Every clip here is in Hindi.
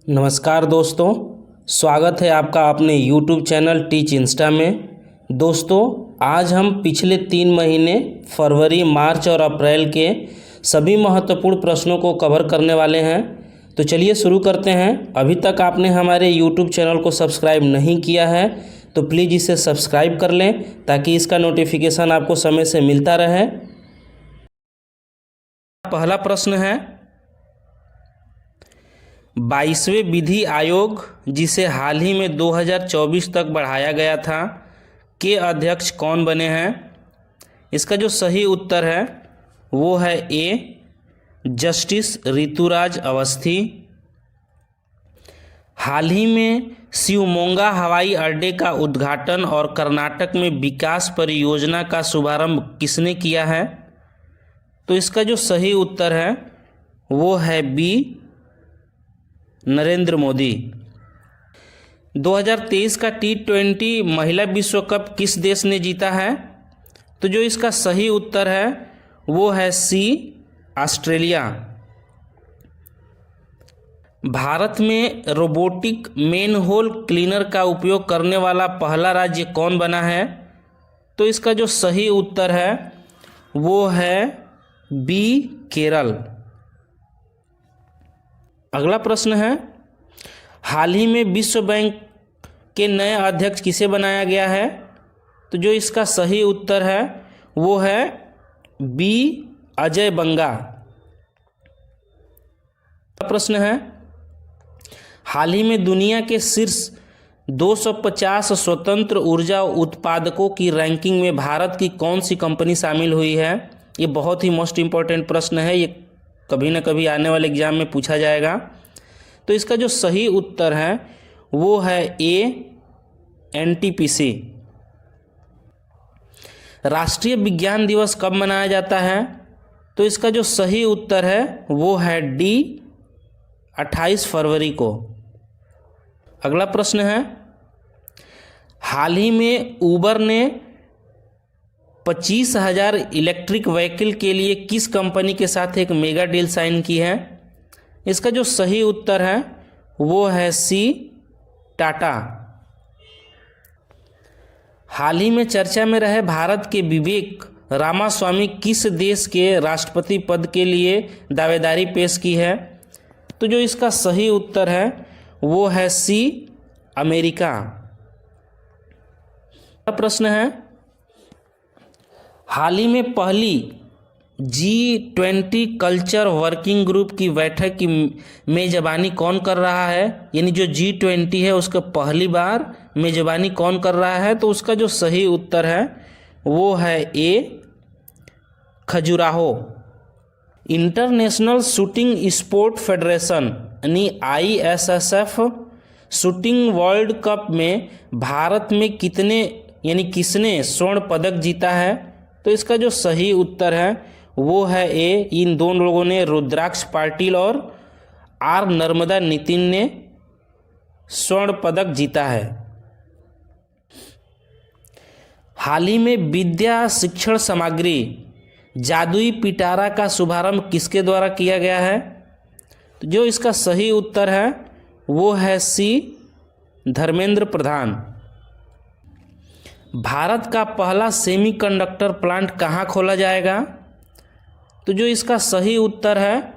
नमस्कार दोस्तों, स्वागत है आपका अपने YouTube चैनल टीच इंस्टा में। दोस्तों, आज हम पिछले 3 महीने फरवरी, मार्च और अप्रैल के सभी महत्वपूर्ण प्रश्नों को कवर करने वाले हैं। तो चलिए शुरू करते हैं। अभी तक आपने हमारे YouTube चैनल को सब्सक्राइब नहीं किया है तो प्लीज़ इसे सब्सक्राइब कर लें ताकि इसका नोटिफिकेशन आपको समय से मिलता रहे। पहला प्रश्न है, 22वें विधि आयोग, जिसे हाल ही में 2024 तक बढ़ाया गया था, के अध्यक्ष कौन बने हैं? इसका जो सही उत्तर है वो है ए, जस्टिस ऋतुराज अवस्थी। हाल ही में शिवमोगा हवाई अड्डे का उद्घाटन और कर्नाटक में विकास परियोजना का शुभारंभ किसने किया है? तो इसका जो सही उत्तर है वो है बी, नरेंद्र मोदी। 2023 का T20 महिला विश्व कप किस देश ने जीता है? तो जो इसका सही उत्तर है वो है सी, ऑस्ट्रेलिया। भारत में रोबोटिक मेनहोल क्लीनर का उपयोग करने वाला पहला राज्य कौन बना है? तो इसका जो सही उत्तर है वो है बी, केरल। अगला प्रश्न है, हाल ही में विश्व बैंक के नए अध्यक्ष किसे बनाया गया है? तो जो इसका सही उत्तर है वो है बी, अजय बंगा। प्रश्न है, हाल ही में दुनिया के शीर्ष 250 स्वतंत्र ऊर्जा उत्पादकों की रैंकिंग में भारत की कौन सी कंपनी शामिल हुई है? ये बहुत ही मोस्ट इम्पॉर्टेंट प्रश्न है, ये कभी ना कभी आने वाले एग्जाम में पूछा जाएगा। तो इसका जो सही उत्तर है वो है ए, एनटीपीसी। राष्ट्रीय विज्ञान दिवस कब मनाया जाता है? तो इसका जो सही उत्तर है वो है डी, 28 फरवरी को। अगला प्रश्न है, हाल ही में उबर ने 25,000 इलेक्ट्रिक व्हीकल के लिए किस कंपनी के साथ एक मेगा डील साइन की है? इसका जो सही उत्तर है वो है सी, टाटा। हाल ही में चर्चा में रहे भारत के विवेक रामास्वामी किस देश के राष्ट्रपति पद के लिए दावेदारी पेश की है? तो जो इसका सही उत्तर है वो है सी, अमेरिका। प्रश्न है, हाल ही में पहली G20 कल्चर वर्किंग ग्रुप की बैठक की मेजबानी कौन कर रहा है? यानी जो G20 है उसका पहली बार मेजबानी कौन कर रहा है? तो उसका जो सही उत्तर है वो है A, Khajuraho. International shooting sport federation यानी ISSF शूटिंग वर्ल्ड कप में भारत में किसने स्वर्ण पदक जीता है? तो इसका जो सही उत्तर है वो है ए, इन दोनों लोगों ने, रुद्राक्ष पाटिल और आर नर्मदा नितिन ने स्वर्ण पदक जीता है। हाल ही में विद्या शिक्षण सामग्री जादुई पिटारा का शुभारंभ किसके द्वारा किया गया है? तो जो इसका सही उत्तर है वो है सी, धर्मेंद्र प्रधान। भारत का पहला सेमीकंडक्टर प्लांट कहाँ खोला जाएगा? तो जो इसका सही उत्तर है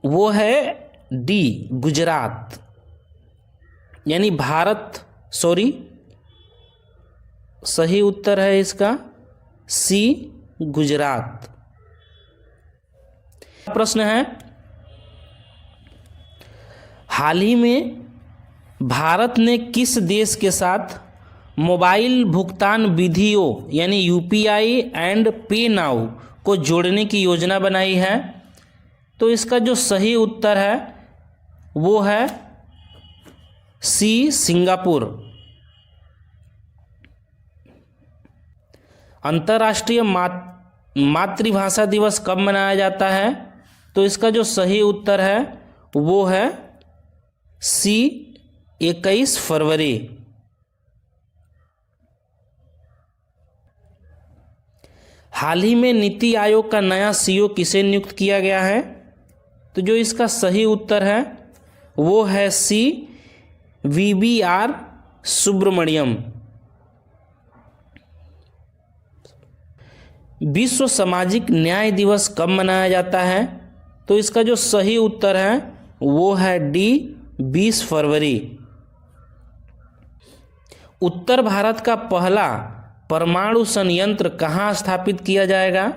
वो है डी, गुजरात। यानी सही उत्तर है इसका सी, गुजरात। प्रश्न है, हाल ही में भारत ने किस देश के साथ मोबाइल भुगतान विधियों यानी UPI एंड पे नाउ को जोड़ने की योजना बनाई है? तो इसका जो सही उत्तर है वो है सी, सिंगापुर। अंतर्राष्ट्रीय मातृभाषा दिवस कब मनाया जाता है? तो इसका जो सही उत्तर है वो है सी, 21 फरवरी। हाल ही में नीति आयोग का नया CEO किसे नियुक्त किया गया है? तो जो इसका सही उत्तर है वो है सी, VBR सुब्रमण्यम। विश्व सामाजिक न्याय दिवस कब मनाया जाता है? तो इसका जो सही उत्तर है वो है डी, 20 फरवरी। उत्तर भारत का पहला परमाणु संयंत्र कहाँ स्थापित किया जाएगा?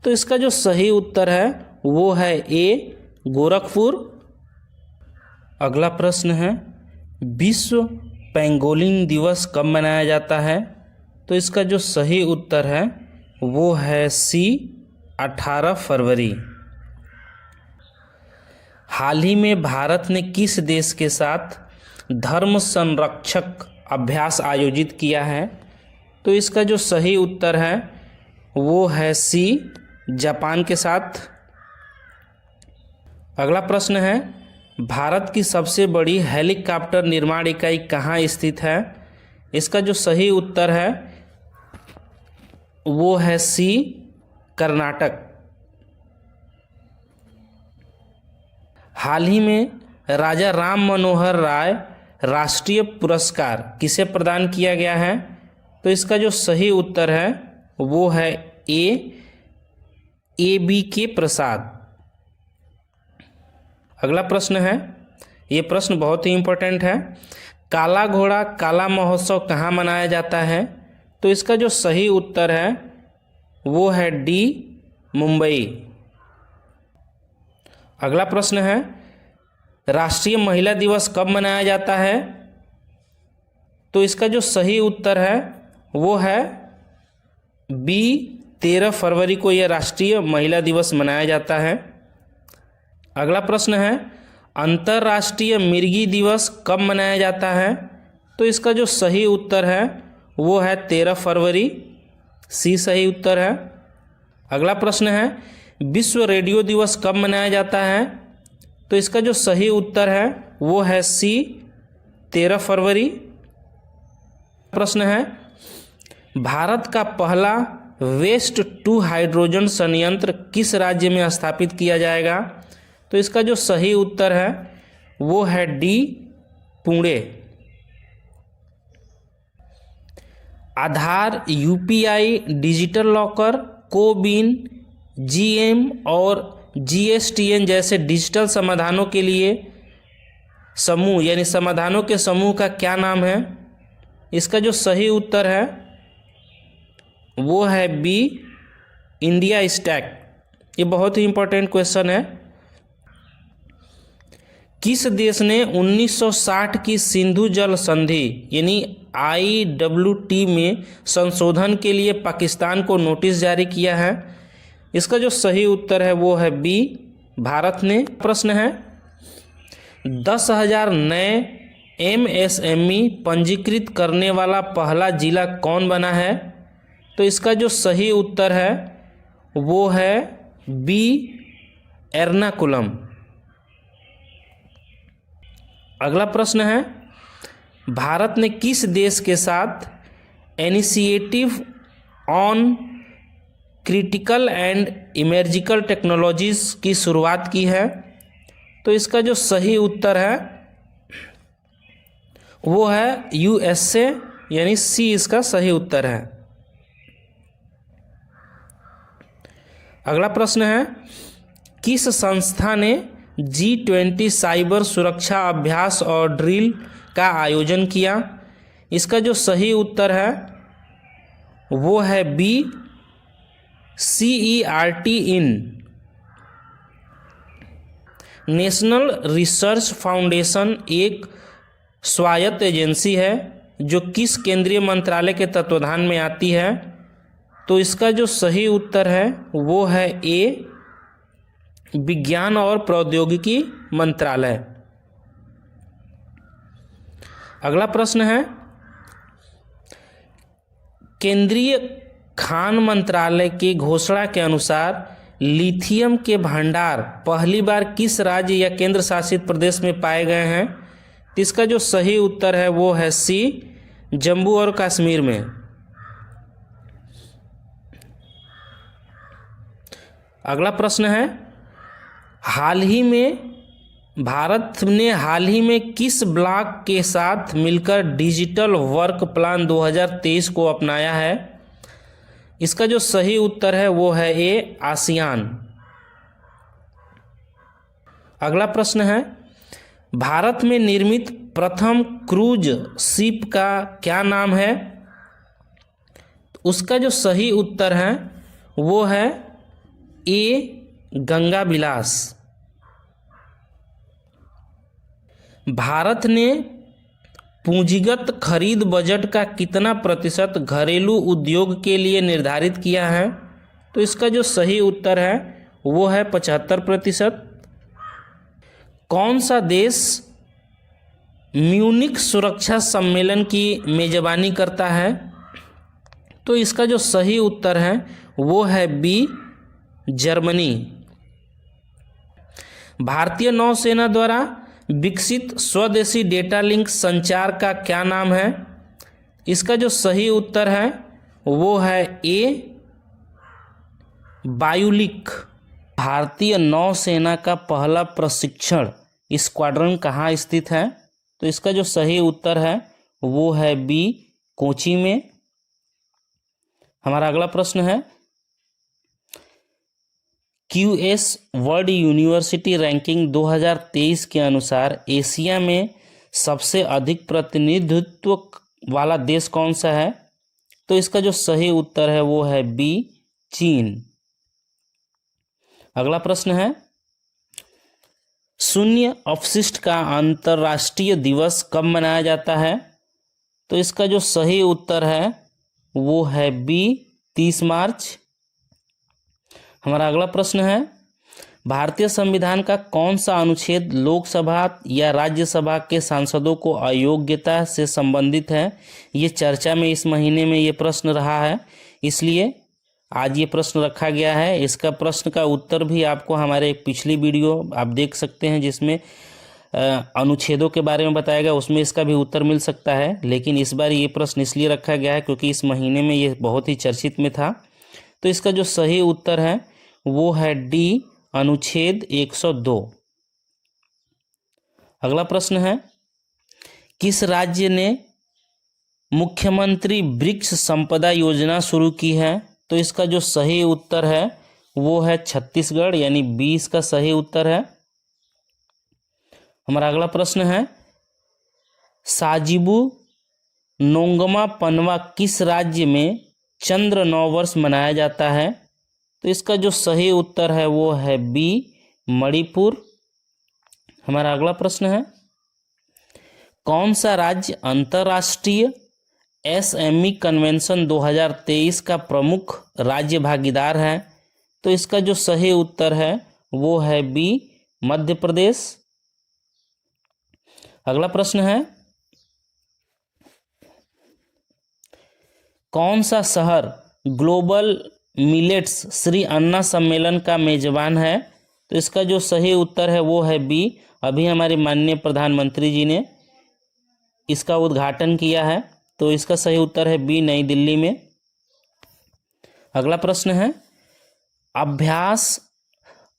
तो इसका जो सही उत्तर है वो है ए, गोरखपुर। अगला प्रश्न है, विश्व पेंगोलिन दिवस कब मनाया जाता है? तो इसका जो सही उत्तर है वो है सी, 18 फरवरी। हाल ही में भारत ने किस देश के साथ धर्म संरक्षक अभ्यास आयोजित किया है? तो इसका जो सही उत्तर है वो है सी, जापान के साथ। अगला प्रश्न है, भारत की सबसे बड़ी हेलीकॉप्टर निर्माण इकाई कहाँ स्थित है? इसका जो सही उत्तर है वो है सी, कर्नाटक। हाल ही में राजा राम मनोहर राय राष्ट्रीय पुरस्कार किसे प्रदान किया गया है? तो इसका जो सही उत्तर है वो है ए, बी के प्रसाद। अगला प्रश्न है, ये प्रश्न बहुत ही इम्पोर्टेंट है, काला घोड़ा काला महोत्सव कहाँ मनाया जाता है? तो इसका जो सही उत्तर है वो है डी, मुंबई। अगला प्रश्न है, राष्ट्रीय महिला दिवस कब मनाया जाता है? तो इसका जो सही उत्तर है वो है बी, 13 फरवरी को यह राष्ट्रीय महिला दिवस मनाया जाता है। अगला प्रश्न है, अंतर्राष्ट्रीय मिर्गी दिवस कब मनाया जाता है? तो इसका जो सही उत्तर है वो है 13 फरवरी, सी सही उत्तर है। अगला प्रश्न है, विश्व रेडियो दिवस कब मनाया जाता है? तो इसका जो सही उत्तर है वो है सी, 13 फरवरी। प्रश्न है, भारत का पहला वेस्ट टू हाइड्रोजन संयंत्र किस राज्य में स्थापित किया जाएगा? तो इसका जो सही उत्तर है वो है D, Pune. Aadhaar, UPI, digital locker, CoWIN, GM और जीएसटीएन जैसे डिजिटल समाधानों के लिए समूह यानी समाधानों के समूह का क्या नाम है? इसका जो सही उत्तर है वो है बी, इंडिया स्टैक। ये बहुत ही इंपॉर्टेंट क्वेश्चन है। किस देश ने 1960 की सिंधु जल संधि यानी IWT में संशोधन के लिए पाकिस्तान को नोटिस जारी किया है? इसका जो सही उत्तर है वो है बी, भारत ने। प्रश्न है, 10,000 नए MSME पंजीकृत करने वाला पहला जिला कौन बना है? तो इसका जो सही उत्तर है वो है बी, एर्नाकुलम। अगला प्रश्न है, भारत ने किस देश के साथ initiative on critical and emerging technologies की शुरुआत की है? तो इसका जो सही उत्तर है वो है USA यानी सी इसका सही उत्तर है। अगला प्रश्न है, किस संस्था ने G20 साइबर सुरक्षा अभ्यास और ड्रिल का आयोजन किया? इसका जो सही उत्तर है वो है बी, CERT इन। नेशनल रिसर्च फाउंडेशन एक स्वायत्त एजेंसी है जो किस केंद्रीय मंत्रालय के तत्वाधान में आती है? तो इसका जो सही उत्तर है वो है ए, विज्ञान और प्रौद्योगिकी मंत्रालय। अगला प्रश्न है, केंद्रीय खान मंत्रालय की घोषणा के अनुसार लिथियम के भंडार पहली बार किस राज्य या केंद्र शासित प्रदेश में पाए गए हैं? तो इसका जो सही उत्तर है वो है सी, जम्मू और कश्मीर में। अगला प्रश्न है, हाल ही में भारत ने हाल ही में किस ब्लॉक के साथ मिलकर डिजिटल वर्क प्लान 2023 को अपनाया है? इसका जो सही उत्तर है वो है ए, आसियान। अगला प्रश्न है, भारत में निर्मित प्रथम क्रूज शिप का क्या नाम है? उसका जो सही उत्तर है वो है ए, गंगा विलास। भारत ने पूंजीगत खरीद बजट का कितना प्रतिशत घरेलू उद्योग के लिए निर्धारित किया है? तो इसका जो सही उत्तर है वो है 75%। कौन सा देश म्यूनिख सुरक्षा सम्मेलन की मेजबानी करता है? तो इसका जो सही उत्तर है वो है बी, जर्मनी। भारतीय नौसेना द्वारा विकसित स्वदेशी डेटा लिंक संचार का क्या नाम है? इसका जो सही उत्तर है वो है ए, वायुलिक। भारतीय नौसेना का पहला प्रशिक्षण स्क्वाड्रन कहाँ स्थित है? तो इसका जो सही उत्तर है वो है बी, कोची में। हमारा अगला प्रश्न है, QS वर्ल्ड यूनिवर्सिटी रैंकिंग 2023 के अनुसार एशिया में सबसे अधिक प्रतिनिधित्व वाला देश कौन सा है? तो इसका जो सही उत्तर है वो है बी, चीन। अगला प्रश्न है, शून्य अपशिष्ट का अंतर्राष्ट्रीय दिवस कब मनाया जाता है? तो इसका जो सही उत्तर है वो है बी, 30 मार्च। हमारा अगला प्रश्न है, भारतीय संविधान का कौन सा अनुच्छेद लोकसभा या राज्यसभा के सांसदों को अयोग्यता से संबंधित है? ये चर्चा में इस महीने में ये प्रश्न रहा है, इसलिए आज ये प्रश्न रखा गया है। इसका प्रश्न का उत्तर भी आपको हमारे एक पिछली वीडियो आप देख सकते हैं जिसमें अनुच्छेदों के बारे में बताया गया, उसमें इसका भी उत्तर मिल सकता है। लेकिन इस बार ये प्रश्न इसलिए रखा गया है क्योंकि इस महीने में ये बहुत ही चर्चित में था। तो इसका जो सही उत्तर है वो है डी, अनुच्छेद 102। अगला प्रश्न है, किस राज्य ने मुख्यमंत्री वृक्ष संपदा योजना शुरू की है? तो इसका जो सही उत्तर है वो है छत्तीसगढ़, यानी 20 का सही उत्तर है। हमारा अगला प्रश्न है, साजिबू नोंगमा पनवा किस राज्य में चंद्र नववर्ष मनाया जाता है? तो इसका जो सही उत्तर है वो है बी, मणिपुर। हमारा अगला प्रश्न है, कौन सा राज्य अंतर्राष्ट्रीय SME कन्वेंशन 2023 का प्रमुख राज्य भागीदार है? तो इसका जो सही उत्तर है वो है बी, मध्य प्रदेश। अगला प्रश्न है, कौन सा शहर ग्लोबल मिलेट्स श्री अन्ना सम्मेलन का मेजबान है? तो इसका जो सही उत्तर है वो है बी, अभी हमारे माननीय प्रधानमंत्री जी ने इसका उद्घाटन किया है। तो इसका सही उत्तर है बी, नई दिल्ली में। अगला प्रश्न है, अभ्यास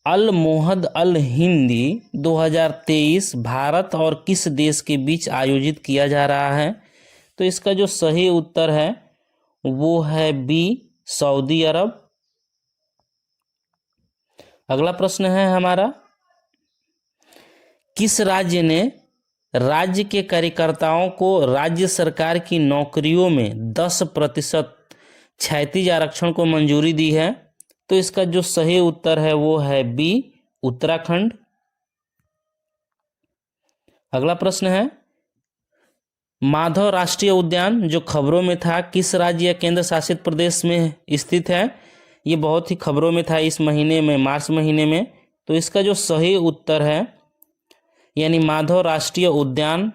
अल मोहद अल हिंदी 2023 भारत और किस देश के बीच आयोजित किया जा रहा है? तो इसका जो सही उत्तर है वो है बी, सऊदी अरब। अगला प्रश्न है हमारा, किस राज्य ने राज्य के कार्यकर्ताओं को राज्य सरकार की नौकरियों में 10% क्षैतिज आरक्षण को मंजूरी दी है? तो इसका जो सही उत्तर है वो है बी, उत्तराखंड। अगला प्रश्न है, माधव राष्ट्रीय उद्यान जो खबरों में था किस राज्य या केंद्र शासित प्रदेश में स्थित है? ये बहुत ही खबरों में था इस महीने में, मार्च महीने में। तो इसका जो सही उत्तर है, यानी माधव राष्ट्रीय उद्यान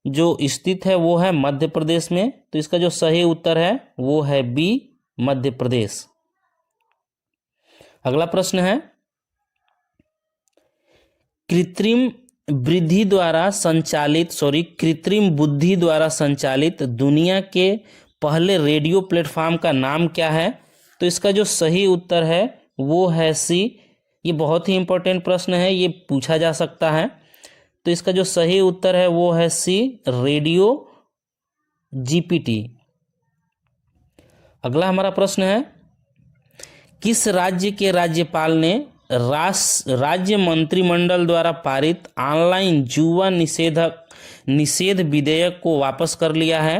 जो स्थित है वो है मध्य प्रदेश में। तो इसका जो सही उत्तर है वो है बी, मध्य प्रदेश। अगला प्रश्न है, कृत्रिम बुद्धि द्वारा संचालित दुनिया के पहले रेडियो प्लेटफॉर्म का नाम क्या है? तो इसका जो सही उत्तर है वो है सी, ये बहुत ही इंपॉर्टेंट प्रश्न है, ये पूछा जा सकता है। तो इसका जो सही उत्तर है वो है सी, रेडियो जीपीटी। अगला हमारा प्रश्न है, किस राज्य के राज्यपाल ने राज्य मंत्रिमंडल द्वारा पारित ऑनलाइन जुआ निषेध विधेयक को वापस कर लिया है?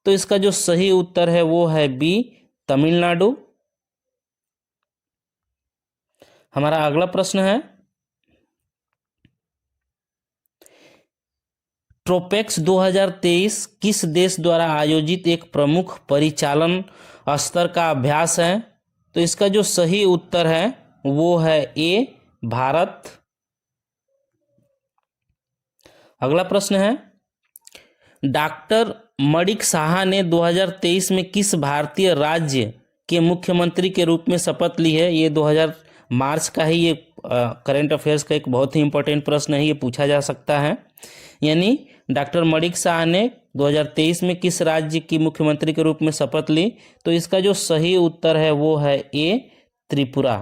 तो इसका जो सही उत्तर है वो है बी, तमिलनाडु। हमारा अगला प्रश्न है, ट्रोपेक्स 2023 किस देश द्वारा आयोजित एक प्रमुख परिचालन स्तर का अभ्यास है? तो इसका जो सही उत्तर है वो है ए, भारत। अगला प्रश्न है, डॉक्टर मणिक साहा ने 2023 में किस भारतीय राज्य के मुख्यमंत्री के रूप में शपथ ली है? ये 2000 मार्च का ही ये करंट अफेयर्स का एक बहुत ही इंपॉर्टेंट प्रश्न है, ये पूछा जा सकता है। यानी डॉक्टर मणिक साहा ने 2023 में किस राज्य की मुख्यमंत्री के रूप में शपथ ली? तो इसका जो सही उत्तर है वो है ए, त्रिपुरा।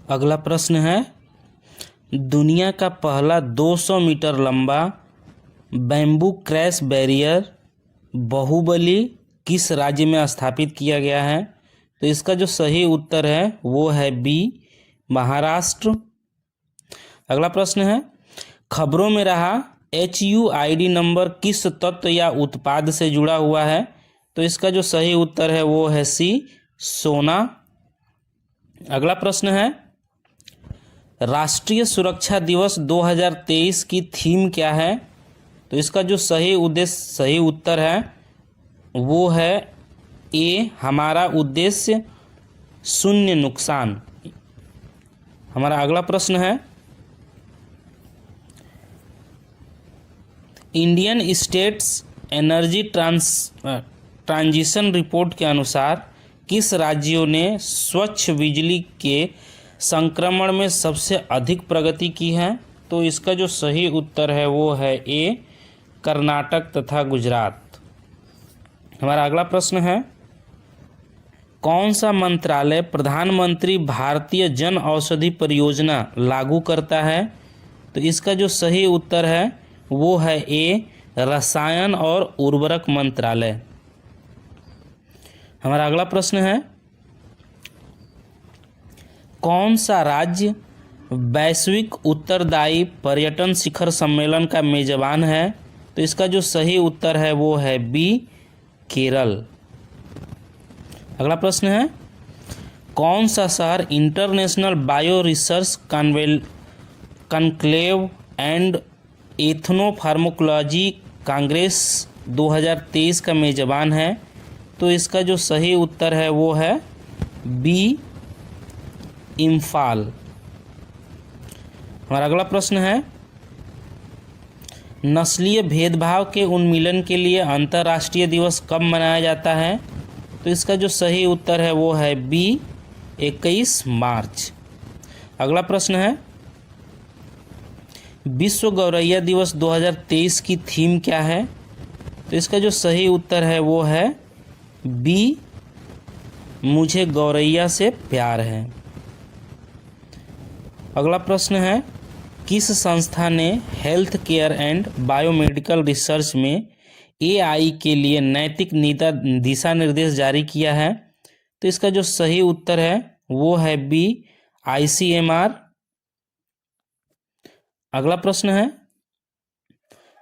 अगला प्रश्न है, दुनिया का पहला 200 मीटर लंबा बैम्बू क्रैश बैरियर बाहुबली किस राज्य में स्थापित किया गया है? तो इसका जो सही उत्तर है वो है बी, महाराष्ट्र। अगला प्रश्न है, खबरों में रहा HUID नंबर किस तत्व या उत्पाद से जुड़ा हुआ है? तो इसका जो सही उत्तर है वो है सी, सोना। अगला प्रश्न है, राष्ट्रीय सुरक्षा दिवस 2023 की थीम क्या है? तो इसका जो सही उत्तर है वो है ए, हमारा उद्देश्य शून्य नुकसान। हमारा अगला प्रश्न है, Indian states energy transition report के अनुसार किस राज्यों ने स्वच्छ बिजली के संक्रमण में सबसे अधिक प्रगति की है? तो इसका जो सही उत्तर है वो है ए, कर्नाटक तथा गुजरात। हमारा अगला प्रश्न है, कौन सा मंत्रालय प्रधानमंत्री भारतीय जन औषधि परियोजना लागू करता है? तो इसका जो सही उत्तर है वो है ए, रसायन और उर्वरक मंत्रालय। हमारा अगला प्रश्न है, कौन सा राज्य वैश्विक उत्तरदायी पर्यटन शिखर सम्मेलन का मेजबान है? तो इसका जो सही उत्तर है वो है बी, केरल। अगला प्रश्न है, कौन सा शहर international bio research conclave and ethnopharmacology congress 2023 का मेजबान है? तो इसका जो सही उत्तर है वो है बी, इम्फाल। हमारा अगला प्रश्न है, नस्लीय भेदभाव के उन्मूलन के लिए अंतर्राष्ट्रीय दिवस कब मनाया जाता है? तो इसका जो सही उत्तर है वो है बी, 21 मार्च। अगला प्रश्न है, विश्व गौरैया दिवस 2023 की थीम क्या है? तो इसका जो सही उत्तर है वो है बी, मुझे गौरैया से प्यार है। अगला प्रश्न है, किस संस्था ने health care and biomedical research में AI के लिए नैतिक दिशा निर्देश जारी किया है? तो इसका जो सही उत्तर है वो है बी, ICMR। अगला प्रश्न है,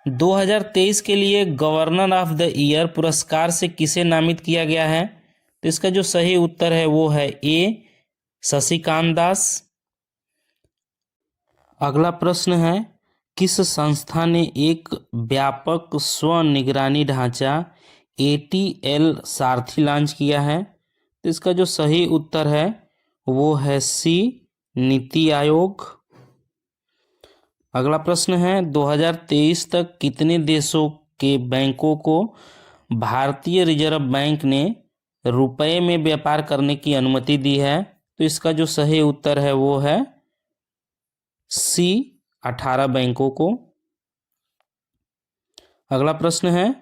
2023 के लिए गवर्नर ऑफ द ईयर पुरस्कार से किसे नामित किया गया है? तो इसका जो सही उत्तर है वो है ए, शशिकांत दास। अगला प्रश्न है, किस संस्था ने एक व्यापक स्व निगरानी ढांचा ATL सारथी लॉन्च किया है? तो इसका जो सही उत्तर है वो है सी, नीति आयोग। अगला प्रश्न है, 2023 तक कितने देशों के बैंकों को भारतीय रिजर्व बैंक ने रुपए में व्यापार करने की अनुमति दी है? तो इसका जो सही उत्तर है वो है सी, 18 बैंकों को। अगला प्रश्न है,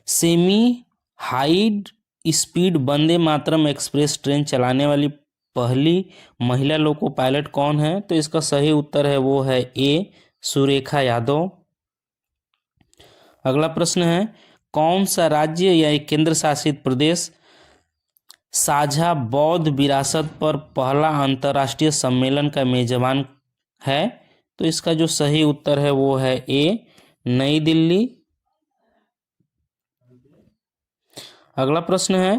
semi hide speed Vande Mataram express train चलाने वाली पहली महिला लोको पायलट कौन है? तो इसका सही उत्तर है वो है ए सुरेखा यादव। अगला प्रश्न है, कौन सा राज्य या एक केंद्र शासित प्रदेश साझा बौद्ध विरासत पर पहला अंतर्राष्ट्रीय सम्मेलन का मेजबान है? तो इसका जो सही उत्तर है वो है ए नई दिल्ली। अगला प्रश्न है,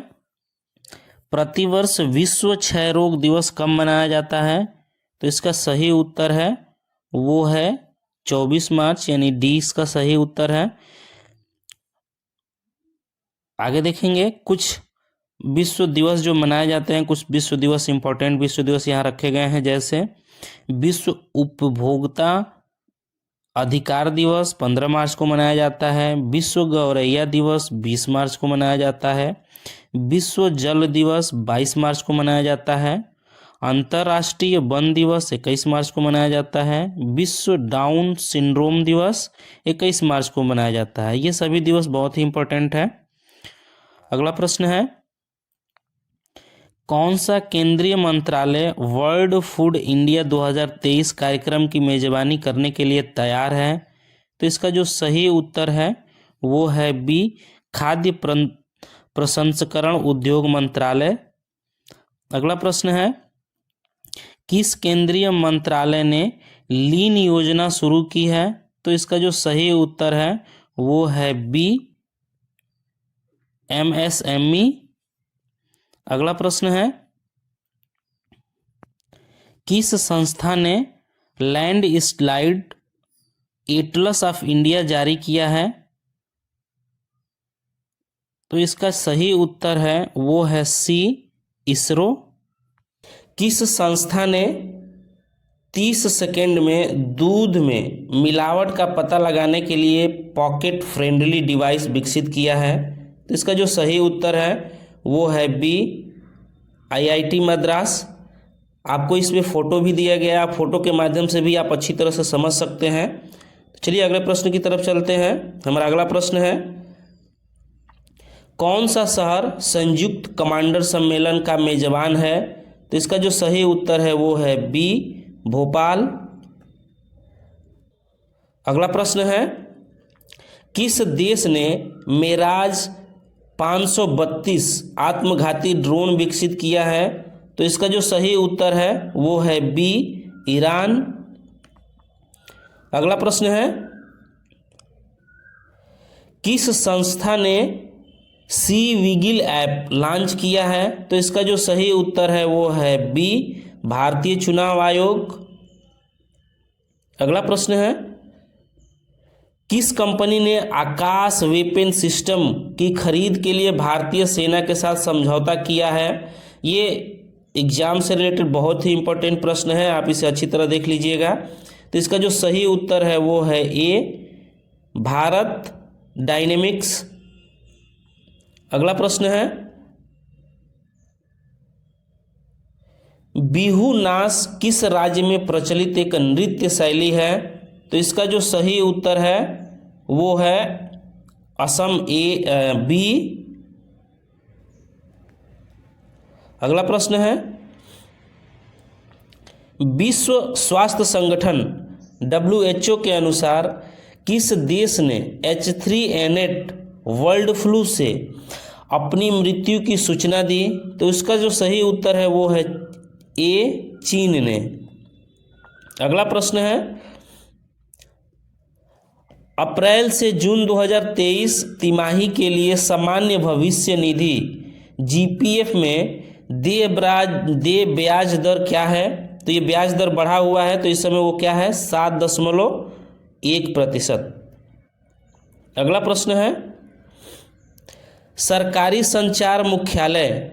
प्रतिवर्ष विश्व क्षय रोग दिवस कब मनाया जाता है? तो इसका सही उत्तर है वो है 24 मार्च, यानी डी इसका सही उत्तर है। आगे देखेंगे कुछ विश्व दिवस जो मनाए जाते हैं, कुछ विश्व दिवस इंपॉर्टेंट विश्व दिवस यहाँ रखे गए हैं, जैसे विश्व उपभोक्ता अधिकार दिवस 15 मार्च को मनाया जाता है, विश्व गौरैया दिवस 20 मार्च को मनाया जाता है, विश्व जल दिवस 22 मार्च को मनाया जाता है, अंतर्राष्ट्रीय वन दिवस 21 मार्च को मनाया जाता है, विश्व डाउन सिंड्रोम दिवस 21 मार्च को मनाया जाता है। ये सभी दिवस बहुत ही इंपॉर्टेंट है। अगला प्रश्न है, कौन सा केंद्रीय मंत्रालय वर्ल्ड फूड इंडिया 2023 कार्यक्रम की मेजबानी करने के लिए तैयार है? तो इसका जो सही उत्तर है वो है बी खाद्य प्रसंस्करण उद्योग मंत्रालय। अगला प्रश्न है, किस केंद्रीय मंत्रालय ने लीन योजना शुरू की है? तो इसका जो सही उत्तर है वो है बी MSME। अगला प्रश्न है, किस संस्था ने land slide Atlas of India जारी किया है? तो इसका सही उत्तर है वो है सी इसरो। किस संस्था ने 30 सेकेंड में दूध में मिलावट का पता लगाने के लिए पॉकेट फ्रेंडली डिवाइस विकसित किया है? तो इसका जो सही उत्तर है वो है बी IIT मद्रास। आपको इसमें फ़ोटो भी दिया गया है, फ़ोटो के माध्यम से भी आप अच्छी तरह से समझ सकते हैं। चलिए अगले प्रश्न की तरफ चलते हैं। हमारा अगला प्रश्न है, कौन सा शहर संयुक्त कमांडर सम्मेलन का मेजबान है? तो इसका जो सही उत्तर है वो है बी भोपाल। अगला प्रश्न है, किस देश ने मेराज 532 आत्मघाती ड्रोन विकसित किया है? तो इसका जो सही उत्तर है वो है बी ईरान। अगला प्रश्न है, किस संस्था ने सी विगिल ऐप लॉन्च किया है? तो इसका जो सही उत्तर है वो है बी भारतीय चुनाव आयोग। अगला प्रश्न है, किस कंपनी ने आकाश वेपन सिस्टम की खरीद के लिए भारतीय सेना के साथ समझौता किया है? ये एग्जाम से रिलेटेड बहुत ही इंपॉर्टेंट प्रश्न है, आप इसे अच्छी तरह देख लीजिएगा। तो इसका जो सही उत्तर है वो है ए भारत डायनेमिक्स। अगला प्रश्न है, बिहू नाच किस राज्य में प्रचलित एक नृत्य शैली है? तो इसका जो सही उत्तर है वो है असम बी। अगला प्रश्न है, विश्व स्वास्थ्य संगठन WHO के अनुसार किस देश ने H3N8 वर्ल्ड फ्लू से अपनी मृत्यु की सूचना दी? तो इसका जो सही उत्तर है वो है ए चीन ने। अगला प्रश्न है, अप्रैल से जून 2023 तिमाही के लिए सामान्य भविष्य निधि GPF में देय ब्याज दर क्या है? तो ये ब्याज दर बढ़ा हुआ है, तो इस समय वो क्या है 7.1%। अगला प्रश्न है, सरकारी संचार मुख्यालय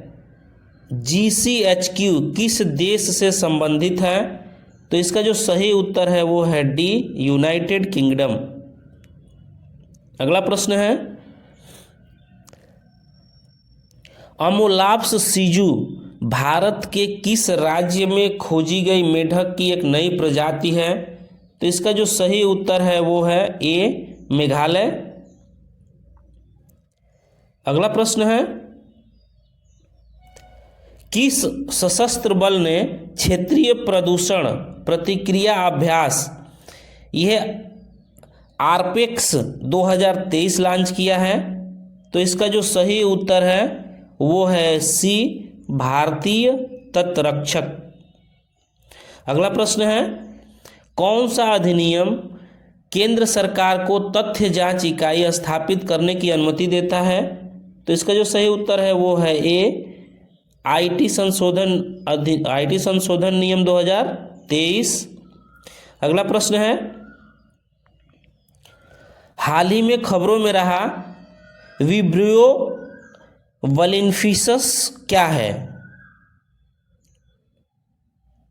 GCHQ किस देश से संबंधित है? तो इसका जो सही उत्तर है वो है डी यूनाइटेड किंगडम। अगला प्रश्न है, अमोलाप्स सीजू भारत के किस राज्य में खोजी गई मेढक की एक नई प्रजाति है? तो इसका जो सही उत्तर है वो है ए मेघालय। अगला प्रश्न है, किस सशस्त्र बल ने क्षेत्रीय प्रदूषण प्रतिक्रिया अभ्यास यह आरपेक्स 2023 लॉन्च किया है? तो इसका जो सही उत्तर है वो है सी, भारतीय तटरक्षक। अगला प्रश्न है, कौन सा अधिनियम केंद्र सरकार को तथ्य जांच इकाई स्थापित करने की अनुमति देता है? तो इसका जो सही उत्तर है वो है ए, आईटी संशोधन नियम 2023। अगला प्रश्न है, हाल ही में खबरों में रहा विब्रियो वलिनफिसस क्या है?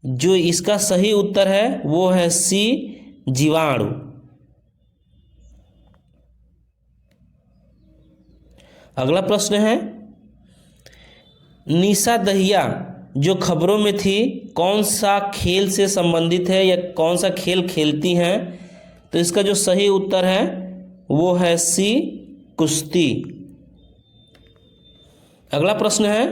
जो इसका सही उत्तर है वो है सी, जीवाणु। अगला प्रश्न है, निशा दहिया जो खबरों में थी कौन सा खेल से संबंधित है या कौन सा खेल खेलती हैं? तो इसका जो सही उत्तर है वो है सी, कुश्ती। अगला प्रश्न है,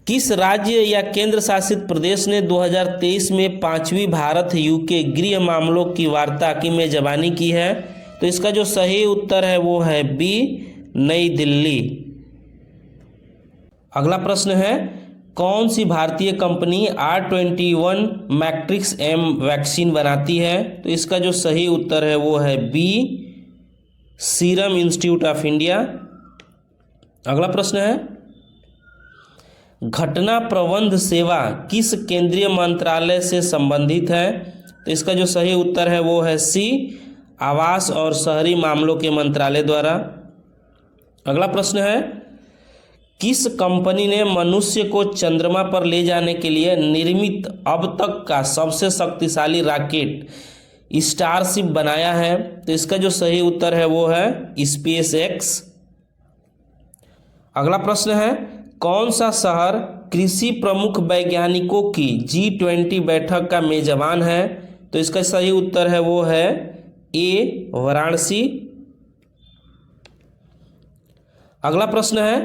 किस राज्य या केंद्र शासित प्रदेश ने 2023 में 5वीं भारत यूके गृह मामलों की वार्ता की मेजबानी की है? तो इसका जो सही उत्तर है वो है बी, नई दिल्ली। अगला प्रश्न है, कौन सी भारतीय company R21 matrix M vaccine बनाती है? तो इसका जो सही उत्तर है वो है B, Serum Institute of India. अगला प्रश्न है, घटना प्रबंध सेवा किस केंद्रीय मंत्रालय से संबंधित है? तो इसका जो सही उत्तर है वो है सी, आवास और शहरी मामलों के मंत्रालय द्वारा। अगला प्रश्न है, किस कंपनी ने मनुष्य को चंद्रमा पर ले जाने के लिए निर्मित अब तक का सबसे शक्तिशाली रॉकेट स्टारशिप बनाया है? तो इसका जो सही उत्तर है वो है स्पेस एक्स। अगला प्रश्न है, कौन सा शहर कृषि प्रमुख वैज्ञानिकों की G20 बैठक का मेजबान है? तो इसका सही उत्तर है वो है ए, वाराणसी। अगला प्रश्न है,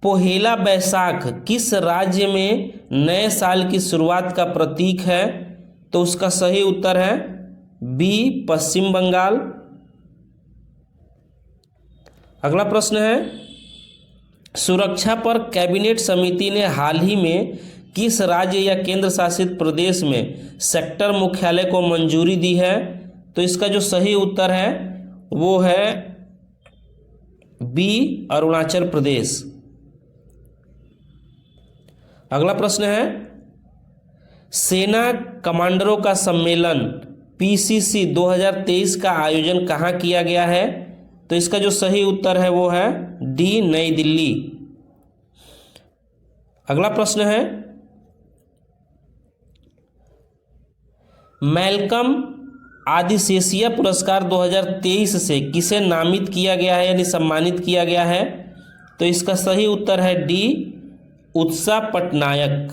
पोहेला बैसाख किस राज्य में नए साल की शुरुआत का प्रतीक है? तो उसका सही उत्तर है बी, पश्चिम बंगाल। अगला प्रश्न है, सुरक्षा पर कैबिनेट समिति ने हाल ही में किस राज्य या केंद्र शासित प्रदेश में सेक्टर मुख्यालय को मंजूरी दी है? तो इसका जो सही उत्तर है वो है बी, अरुणाचल प्रदेश। अगला प्रश्न है, सेना कमांडरों का सम्मेलन PCC 2023 का आयोजन कहाँ किया गया है? तो इसका जो सही उत्तर है वो है डी, नई दिल्ली। अगला प्रश्न है, मैल्कम आदिशेषिया पुरस्कार 2023 से किसे नामित किया गया है यानी सम्मानित किया गया है? तो इसका सही उत्तर है डी, उत्सा पटनायक।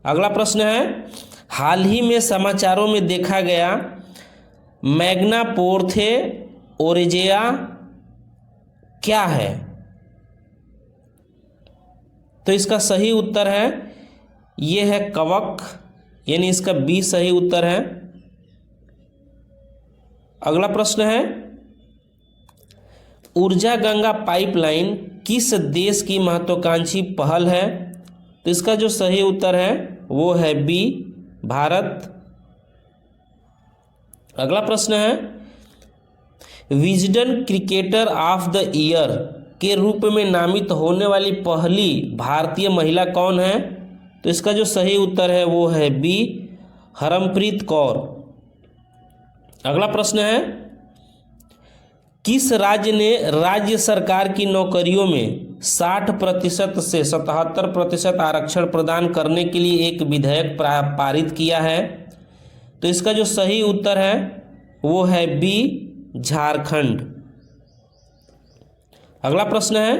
अगला प्रश्न है, हाल ही में समाचारों में देखा गया मैग्नापोर्थे ओरेजिया क्या है? तो इसका सही उत्तर है ये है कवक, यानी इसका बी सही उत्तर है। अगला प्रश्न है, ऊर्जा गंगा पाइपलाइन किस देश की महत्वाकांक्षी पहल है? तो इसका जो सही उत्तर है वो है बी, भारत। अगला प्रश्न है, Wisden cricketer of the year के रूप में नामित होने वाली पहली भारतीय महिला कौन है? तो इसका जो सही उत्तर है वो है बी, हरमप्रीत कौर। अगला प्रश्न है, किस राज्य ने राज्य सरकार की नौकरियों में 60% से 77% आरक्षण प्रदान करने के लिए एक विधेयक पारित किया है? तो इसका जो सही उत्तर है वो है बी, झारखंड। अगला प्रश्न है,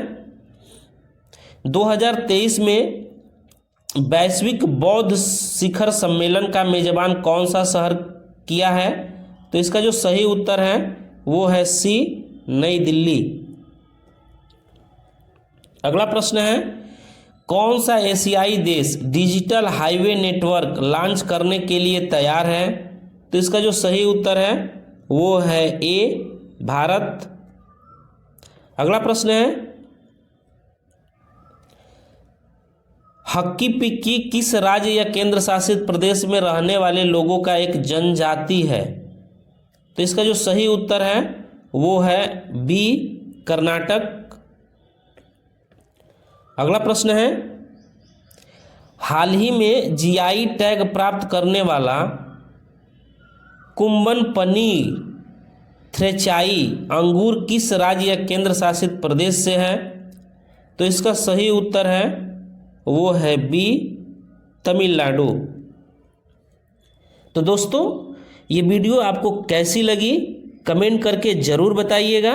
2023 में वैश्विक बौद्ध शिखर सम्मेलन का मेजबान कौन सा शहर किया है? तो इसका जो सही उत्तर है वो है सी, नई दिल्ली। अगला प्रश्न है, कौन सा एशियाई देश डिजिटल हाईवे नेटवर्क लॉन्च करने के लिए तैयार है? तो इसका जो सही उत्तर है वो है ए, भारत। अगला प्रश्न है, हक्की पिक्की किस राज्य या केंद्र शासित प्रदेश में रहने वाले लोगों का एक जनजाति है? तो इसका जो सही उत्तर है वो है बी, कर्नाटक। अगला प्रश्न है, हाल ही में जीआई टैग प्राप्त करने वाला कुंबन पनीर थ्रेचाई अंगूर किस राज्य या केंद्र शासित प्रदेश से है? तो इसका सही उत्तर है वो है बी, तमिलनाडु। तो दोस्तों, ये वीडियो आपको कैसी लगी कमेंट करके ज़रूर बताइएगा।